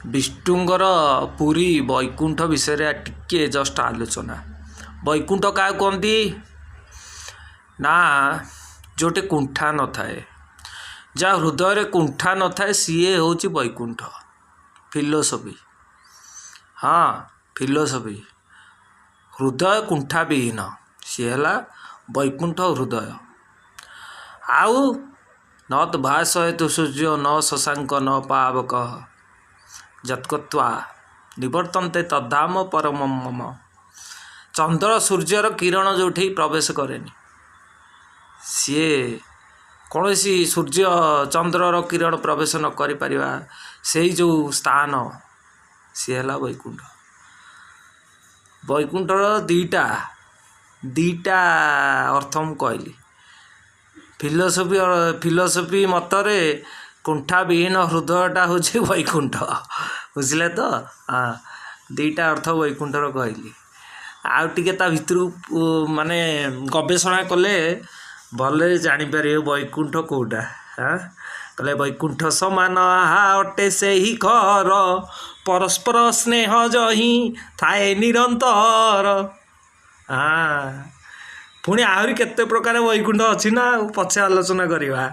विष्णुंगर पुरी वैकुंठ विषय टिके जस्ट आलोचना। वैकुंठ क्या कहती ना जोटे कुंठा न थाए जहाँ हृदय कुंठा न थाए सीए हूँ वैकुंठ। फिलोसफी हाँ फिलोसफी हृदय कुंठा विहीन सी है वैकुंठ हृदय। आउ न तो भाषयतु सूर्य न शशांक न पावक जत्कत्वा निवर्तन्ते तद्धाम परम मम। चंद्र सूर्यर किरण जो प्रवेश करेनि सी कौन सी सूर्य चंद्रर किरण प्रवेश न कर पारिबा से जो स्थान सी है वैकुंठ। वैकुंठर दीटा दीटा अर्थ मु कहली। फिलोसफी मतरे कुंठा विहीन हृदयटा हूँ वैकुंठ बुझे तो। हाँ दीटा अर्थ वैकुंठर कहली। आउ टिके ता भितर माने गवेषणा कले भले जापर वैकुंठ कौटा। हाँ कहले वैकुंठ समान हा अटे से ही घर परस्पर स्नेह जही थाए निरंतर। हाँ पुणी आहरी केते प्रकार वैकुंठ अच्छी ना पछे आलोचना करवा।